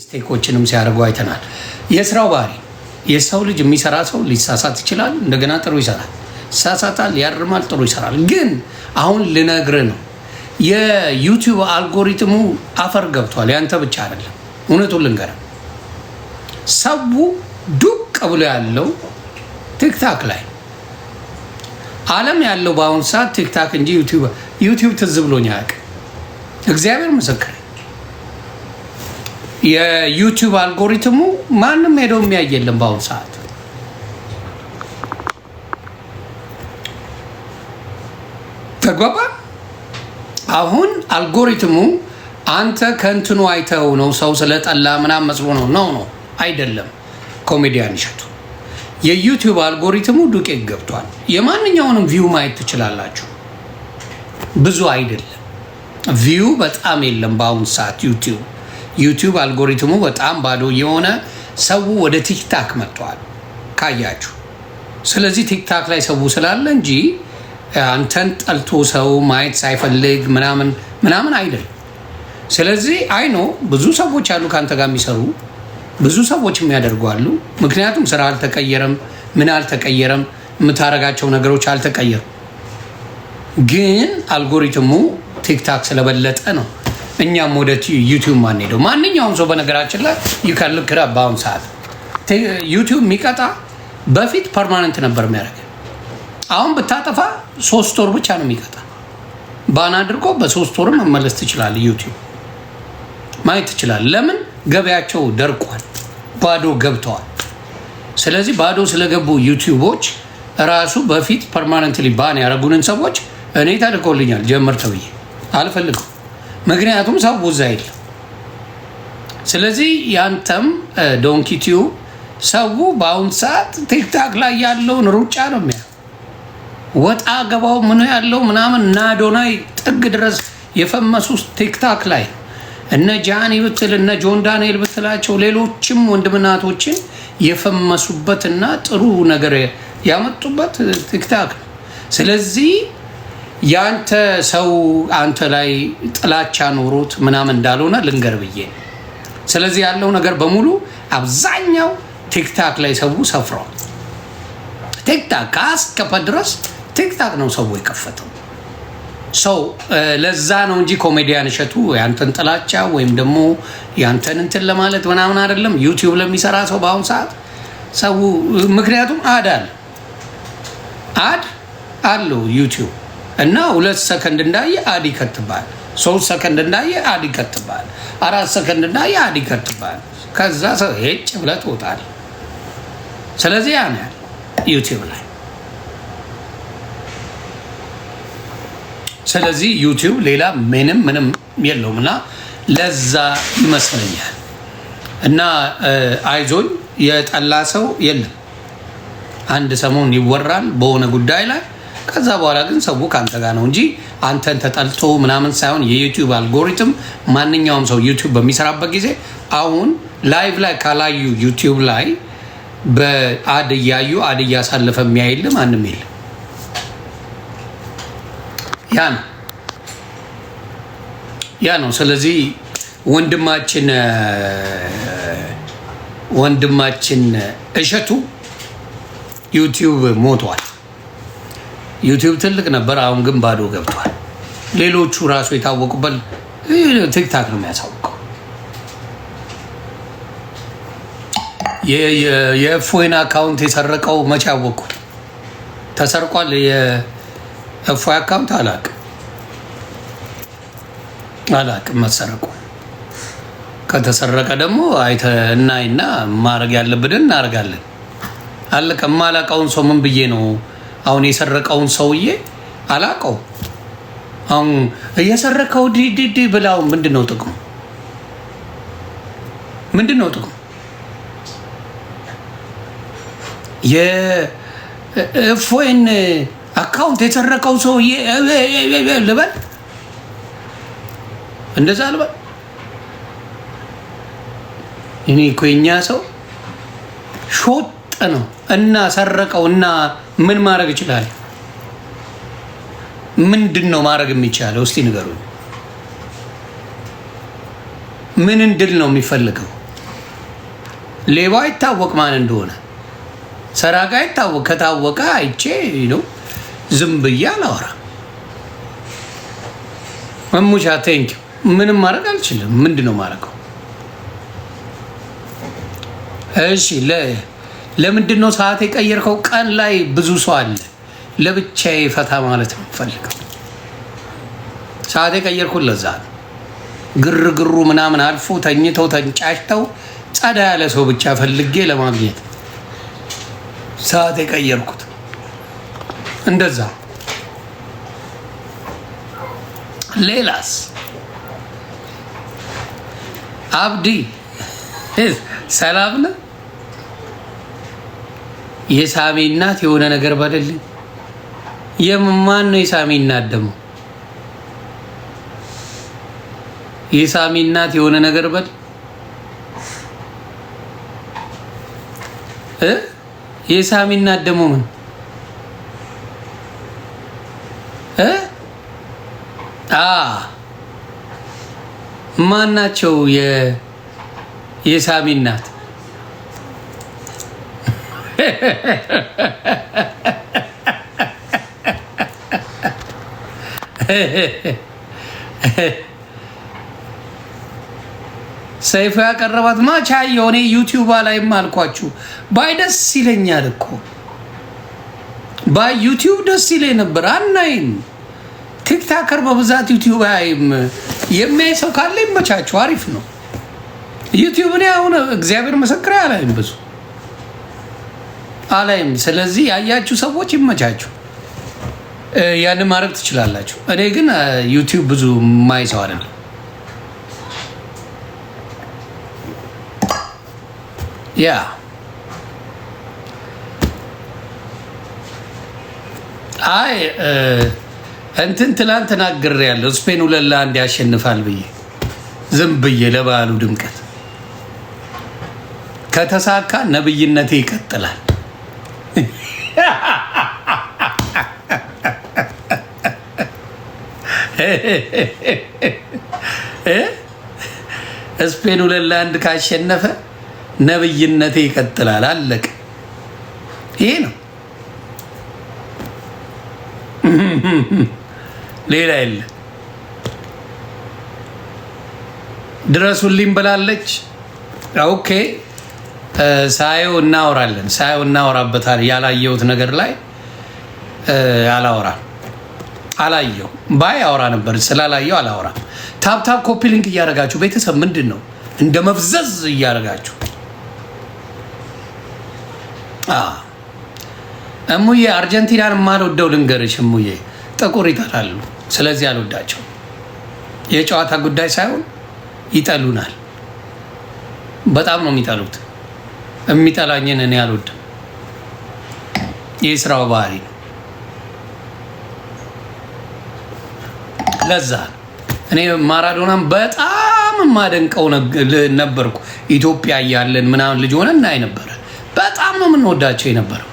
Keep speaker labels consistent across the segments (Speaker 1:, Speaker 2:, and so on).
Speaker 1: ስቴኮችንም ሲያደርጉ አይተናል። የስራው ባህሪ የሰው ልጅ የሚሰራ ሰው ሊሳሳት ይችላል፣ እንደገና ጥሩ ይሰራል። ይሳሳታል፣ ያርማል፣ ጥሩ ይሰራል። ግን አሁን ልነግርህ ነው የዩቲዩብ አልጎሪትሙ አፈር ገብቷል። ያንተ ብቻ አይደለም። እውነቱን ልንገርህ፣ ሰው ዱቅ ብሎ ያለው ቲክታክ ላይ ዓለም ያለው በአሁኑ ሰዓት ቲክታክ እንጂ ዩቲዩብ ትዝ ብሎኝ አያውቅም። እግዚአብሔር ምስክር። የዩቲዩብ አልጎሪትሙ ማንም ሄደው የሚያይ የለም በአሁኑ ሰዓት። ተግባባ። አሁን አልጎሪትሙ አንተ ከእንትኑ አይተው ነው ሰው ስለጠላ ምናምን መስሎ ነው አይደለም። ኮሜዲያን እሸቱ የዩቲዩብ አልጎሪትሙ ዱቄት ገብቷል። የማንኛውንም ቪው ማየት ትችላላችሁ። ብዙ አይደለም ቪው በጣም የለም በአሁኑ ሰዓት። ዩቲዩብ አልጎሪትሙ በጣም ባዶ የሆነ ሰው ወደ ቲክታክ መጥቷል ካያችሁ። ስለዚህ ቲክታክ ላይ ሰው ስላለ እንጂ አንተን ጠልቶ ሰው ማየት ሳይፈልግ ምናምን አይደለም። ስለዚህ አይኖ ብዙ ሰዎች አሉ ከአንተ ጋር የሚሰሩ ብዙ ሰዎች የሚያደርጉ አሉ። ምክንያቱም ስራ አልተቀየረም፣ ምን አልተቀየረም፣ የምታደርጋቸው ነገሮች አልተቀየሩም። ግን አልጎሪትሙ ቲክታክ ስለበለጠ ነው እኛም ወደ ዩቲዩብ ማንሄደው። ማንኛውም ሰው በነገራችን ላይ ይከልክራ። በአሁን ሰዓት ዩቲዩብ የሚቀጣ በፊት ፐርማነንት ነበር የሚያደርግ። አሁን ብታጠፋ 3 ወር ብቻ ነው የሚቀጣ። ባን አድርጎ በ3 ወር መመለስ ትችላል። ዩቲዩብ ማየት ትችላል። ለምን? ገበያቸው ደርቋል፣ ባዶ ገብተዋል። ስለዚህ ባዶ ስለገቡ ዩቲዩቦች ራሱ በፊት ፐርማነንትሊ ባን ያደረጉንን ሰዎች እኔ ተልኮልኛል ጀምር ተብዬ አልፈልግም። ምክንያቱም ሰው እዛ የለም። ስለዚህ ያንተም ዶንኪ ቲዩብ ሰው በአሁን ሰዓት ቲክታክ ላይ ያለውን ሩጫ ነው የሚያ ወጣ ገባው ምን ያለው ምናምን እና አዶናይ ጥግ ድረስ የፈመሱ ቲክታክ ላይ እነ ጃኒ ብትል እነ ጆን ዳንኤል ብትላቸው ሌሎችም ወንድምናቶችን የፈመሱበትና ጥሩ ነገር ያመጡበት ቲክታክ ነው። ስለዚህ ያንተ ሰው አንተ ላይ ጥላቻ ኖሮት ምናምን እንዳልሆነ ልንገር ብዬ። ስለዚህ ያለው ነገር በሙሉ አብዛኛው ቲክታክ ላይ ሰው ሰፍሯል። ቲክታክ ካስከፈ ድረስ ቲክታክ ነው ሰው የከፈተው። ሰው ለዛ ነው እንጂ ኮሜዲያን እሸቱ ያንተን ጥላቻ ወይም ደግሞ ያንተን እንትን ለማለት ምናምን አይደለም። ዩቲዩብ ለሚሰራ ሰው በአሁኑ ሰዓት ሰው ምክንያቱም አድ አለው ዩቲዩብ እና 2 ሰከንድ እንዳየ አድ ይከትባል፣ 3 ሰከንድ እንዳየ አድ ይከትባል፣ 4 ሰከንድ እንዳየ አድ ይከትባል። ከዛ ሰው ሄጭ ብለህ ትወጣለህ። ስለዚህ ያን ያህል ዩቲዩብ ላይ ስለዚህ ዩቲዩብ ሌላ ምንም የለውም እና ለዛ ይመስለኛል። እና አይዞኝ የጠላ ሰው የለም። አንድ ሰሞን ይወራል በሆነ ጉዳይ ላይ፣ ከዛ በኋላ ግን ሰው ከአንተ ጋር ነው እንጂ አንተን ተጠልቶ ምናምን ሳይሆን የዩቲዩብ አልጎሪትም ማንኛውም ሰው ዩቲዩብ በሚሰራበት ጊዜ አሁን ላይቭ ላይ ካላዩ ዩቲዩብ ላይ በአድ እያዩ አድ እያሳለፈ የሚያይል ማንም የለም። ያ ነው። ስለዚህ ወንድማችን እሸቱ ዩቲዩብ ሞቷል። ዩቲዩብ ትልቅ ነበር፣ አሁን ግን ባዶ ገብቷል። ሌሎቹ ራሱ የታወቁበት ቲክታክ ነው የሚያሳውቀው። የእፎይን አካውንት የሰረቀው መቼ አወቅኩት? ተሰርቋል። የእፎይ አካውንት አላቅም መሰረቁ። ከተሰረቀ ደግሞ እናይና ማድረግ ያለብንን እናደርጋለን። አለቀ። የማላውቀውን ሰው ምን ብዬ ነው አሁን የሰረቀውን ሰውዬ አላውቀው። አሁን እየሰረቀው ዲዲዲ ብላው ምንድነው ጥቅሙ? የእፎይን አካውንት የሰረቀው ሰውዬ ልበል? እንደዛ ልበል? እኔ እኮ የኛ ሰው ሾጥ ነው እና ሰረቀው እና ምን ማድረግ ይችላል? ምንድነው ማድረግ የሚቻለው? እስቲ ንገሩኝ። ምን እንድል ነው የሚፈልገው? ሌባ ይታወቅ ማን እንደሆነ፣ ሰራቃ ይታወቅ። ከታወቀ አይቼ ነው ዝም ብዬ አላወራም። እሙሻ ቴንኪው። ምንም ማድረግ አልችልም። ምንድን ነው ማድረገው? እሺ ለምንድን ነው ሰዓት የቀየርከው? ቀን ላይ ብዙ ሰው አለ። ለብቻዬ ፈታ ማለት ነው ፈልገው ሰዓት የቀየርኩት ለዛ ነው። ግርግሩ ምናምን አልፎ ተኝተው ተንጫጭተው ጸዳ ያለ ሰው ብቻ ፈልጌ ለማግኘት ሰዓት የቀየርኩት እንደዛ። ሌላስ አብዲ ሰላም ነህ? የሳሚ እናት የሆነ ነገር በደልኝ። የማን ነው የሳሚ እናት ደግሞ? የሳሚ እናት የሆነ ነገር በል የሳሚ እናት ደግሞ ምን ማን ናቸው? የሳሚ እናት ሰይፉ ያቀረባት ማቻ የሆነ ዩቲዩብ ላይም አልኳችሁ ባይ ደስ ይለኛል እኮ ባይ ዩቲዩብ ደስ ይለኝ ነበር። አናይም ቲክታከር በብዛት ዩቲዩብ አይም የሚያይ ሰው ካለ ይመቻችሁ፣ አሪፍ ነው ዩቲዩብ። እኔ አሁን እግዚአብሔር መሰክሬ አላይም፣ ብዙ አላይም። ስለዚህ ያያችሁ ሰዎች ይመቻችሁ፣ ያን ማድረግ ትችላላችሁ። እኔ ግን ዩቲዩብ ብዙ ማይ ሰው አይደለም። ያ አይ እንትን ትላንት ተናግሬያለሁ። ስፔን 2-1 ያሸንፋል ብዬ ዝም ብዬ ለበዓሉ ድምቀት ከተሳካ ነብይነቴ ይቀጥላል። ስፔን 2-1 ካሸነፈ ነብይነቴ ይቀጥላል። አለቀ። ይሄ ነው፣ ሌላ የለ። ድረሱልኝ ብላለች። ኦኬ ሳየው እናወራለን። ሳየው እናወራበታል። ያላየሁት ነገር ላይ አላወራም። አላየው ባይ አወራ ነበር፣ ስላላየው አላወራም። ታፕታፕ ኮፒ ሊንክ እያደረጋችሁ ቤተሰብ ምንድን ነው እንደ መፍዘዝ እያደረጋችሁ እሙዬ አርጀንቲናን የማልወደው ልንገርሽ እሙዬ፣ ጥቁር ይጠላሉ። ስለዚህ አልወዳቸው። የጨዋታ ጉዳይ ሳይሆን ይጠሉናል። በጣም ነው የሚጠሉት። የሚጠላኝን እኔ አልወድም። የስራው ባህሪ ነው። ለዛ እኔ ማራዶናን በጣም የማደንቀው ነበርኩ። ኢትዮጵያ እያለን ምናምን ልጅ ሆነ እናይ ነበረ። በጣም ነው የምንወዳቸው የነበረው።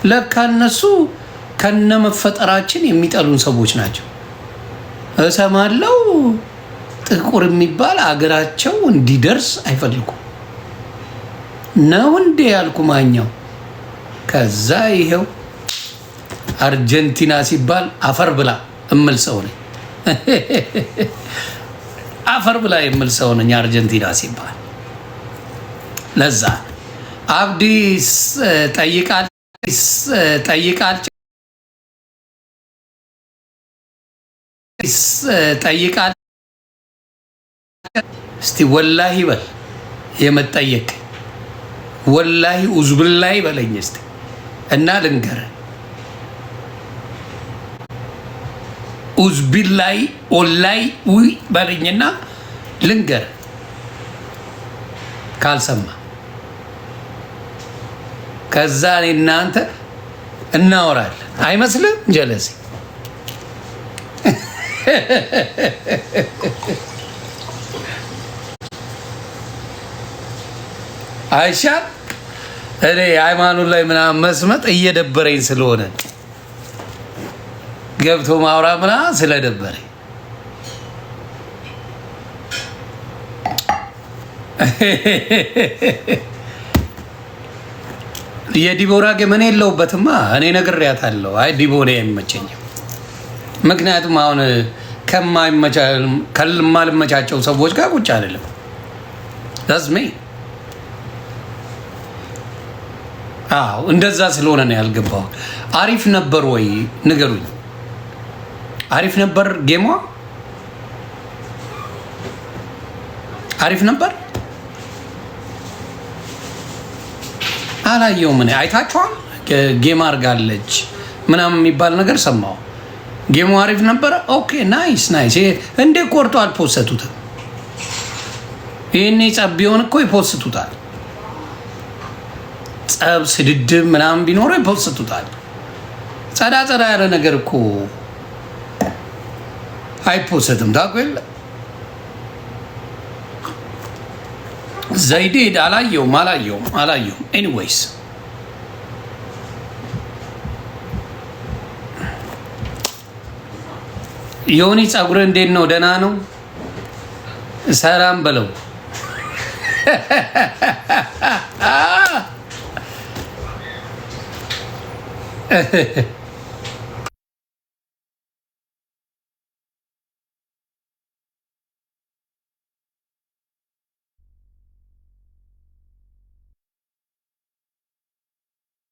Speaker 1: ለካ እነሱ ከነመፈጠራችን የሚጠሉን ሰዎች ናቸው። እሰማለው ጥቁር የሚባል አገራቸው እንዲደርስ አይፈልጉም ነው እንዴ ያልኩ ማኛው። ከዛ ይሄው አርጀንቲና ሲባል አፈር ብላ እምል ሰው ነኝ። አፈር ብላ የምል ሰው ነኝ አርጀንቲና ሲባል። ለዛ አብዲስ ጠይቃል እስቲ ወላሂ በል የመጠየቅ ወላሂ ኡዝብላሂ በለኝ እስቲ እና ልንገር ኡዝቢላሂ ወላሂ ውይ በለኝና ልንገር ካልሰማ ከዛ እኔ እናንተ እናወራለን። አይመስልም ጀለሲ አይሻል። እኔ ሃይማኖት ላይ ምናምን መስመጥ እየደበረኝ ስለሆነ ገብቶ ማውራ ምናምን ስለደበረኝ የዲቦራ ግን ምን የለውበትማ። እኔ ነግሬያታለሁ። አይ ዲቦራ አይመቸኝም። ምክንያቱም አሁን ከማልመቻቸው ሰዎች ጋር ቁጭ አይደለም። ዛዝሜ አዎ፣ እንደዛ ስለሆነ ነው ያልገባው። አሪፍ ነበር ወይ ንገሩኝ። አሪፍ ነበር ጌሟ፣ አሪፍ ነበር። አላየውም። እኔ አይታችኋል? ጌም አድርጋለች ምናምን የሚባል ነገር ሰማሁ። ጌሙ አሪፍ ነበረ። ኦኬ ናይስ ናይስ። እንዴ ቆርጦ አልፖሰቱትም? ይህኔ ጸብ ቢሆን እኮ ይፖስቱታል። ጸብ ስድድብ ምናምን ቢኖረው ይፖስቱታል። ጸዳ ጸዳ ያለ ነገር እኮ አይፖሰትም። ታውቁ የለ ዘይዴ አላየውም። ኤኒዌይስ ዮኒ ጸጉር እንዴት ነው? ደህና ነው? ሰላም በለው።